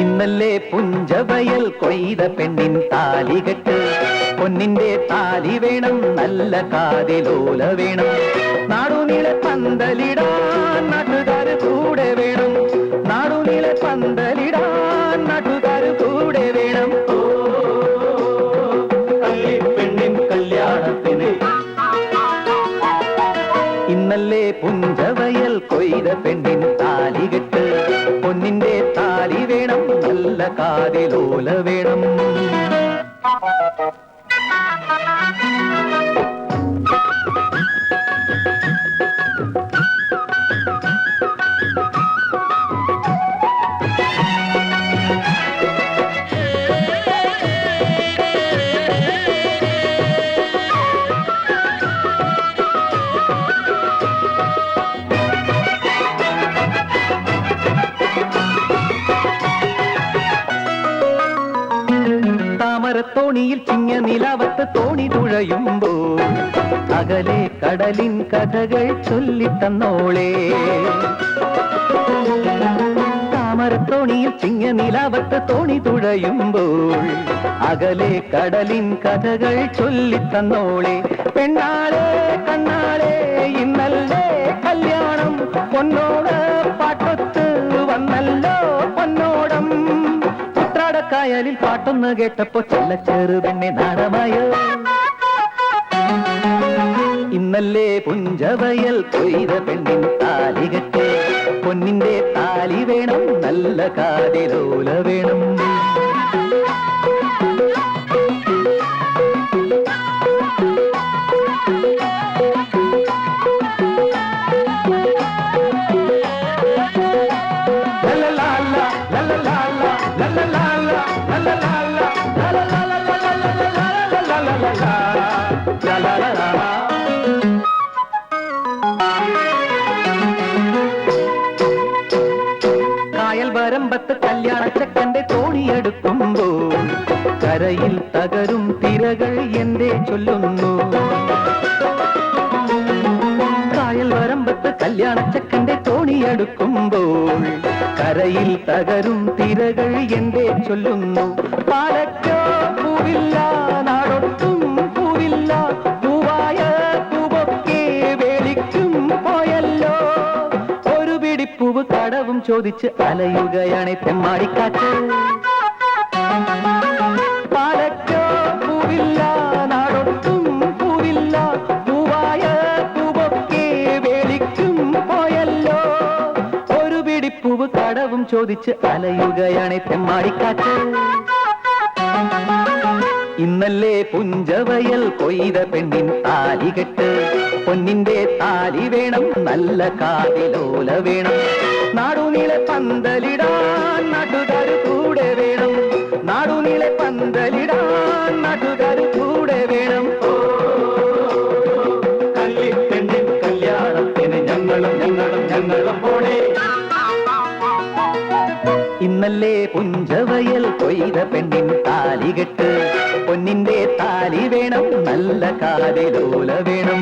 ഇന്നല്ലേ പുഞ്ചവയൽ കൊയ്ത പെണ്ണിൻ താലികെട്ട് പൊന്നിന്റെ താലി വേണം നല്ല കാതിലോല വേണം നാടുനീളെ പന്തലിടാൻ നാട്ടുകാർ കൂടെ വേണം നാടുനീളെ പന്തലിടാൻ നാട്ടുകാർ കൂടെ വേണം പെണ്ണിൻ കല്യാണത്തിന് ഇന്നല്ലേ പുഞ്ചവയൽ കൊയ്ത പെണ്ണിൻ താലികെട്ട് പൊന്നിന്റെ താലി വേണം നല്ല കാതിലോല വേണം തോണിയിൽ ചിങ്ങ നിലാവത്ത് തോണി തുഴയുമ്പോൾ അകലെ കടലിൻ കഥകൾ ചൊല്ലിത്തന്നോളെ താമരത്തോണിയിൽ ചിങ്ങ നിലാവത്ത് തോണി തുഴയുമ്പോൾ അകലെ കടലിൻ കഥകൾ ചൊല്ലിത്തന്നോളെ പെണ്ണാളെ കണ്ണാളെ ഇന്നല്ലേ കല്യാണം പൊന്നോട് പാട്ടൊത്ത് വന്നല്ലോ പൊന്നോടം കായലിൽ പാട്ടൊന്ന് കേട്ടപ്പോ ചെല്ലച്ചെറുപെണ്ണെ നാണമായോ ഇന്നല്ലേ പുഞ്ചവയൽ കൊയ്ത പെണ്ണിൻ താലികെട്ട് പൊന്നിന്റെ താലി വേണം നല്ല കാതിലോല വേണം കായൽ വരമ്പത്ത് കല്യാണച്ചക്കന്റെ തോണിയെടുക്കുമ്പോൾ കരയിൽ തകരും തിരകൾ എന്തേ ചൊല്ലുന്നു കായൽ വരമ്പത്ത് കല്യാണച്ചക്കന്റെ തോണിയെടുക്കുമ്പോൾ കരയിൽ തകരും തിരകൾ എന്തേ ചൊല്ലുന്നു പാലക്കോ പൂവില്ല നാടൊട്ടും പൂവില്ല പൂവായ പൂവൊക്കെ വേളിക്കും പോയല്ലോ ഒരു പിടിപ്പൂവ് കടവും ചോദിച്ച് അലയുകയാണ് തെമ്മാടിക്കാറ്റ് പാലക്കോ പൂവില്ല നാടൊട്ടും പൂവില്ല പൂവായ പൂവൊക്കെ വേളിക്കും പോയല്ലോ ഒരു പിടിപ്പൂവ് കടവും ചോദിച്ച് അലയുകയാണ് തെമ്മാടിക്കാറ്റ് ഇന്നല്ലേ പുഞ്ചവയൽ കൊയ്ത പെണ്ണിൻ താലികെട്ട് പൊന്നിന്റെ താലി വേണം നല്ല കാതിലോല വേണം നാടുനീളെ പന്തലിടാൻ നാട്ടുകാർ കൂടെ വേണം നാടുനീളെ പന്തലിടാൻ നാട്ടുകാർ കൂടെ വേണം കല്ലിപ്പെണ്ണിൻ കല്യാണത്തിന് ഞങ്ങളും പോണേ ഇന്നല്ലേ പുഞ്ചവയൽ കൊയ്ത പെണ്ണിൻ താലികെട്ട് പൊന്നിന്റെ താലി വേണം നല്ല കാതിലോല വേണം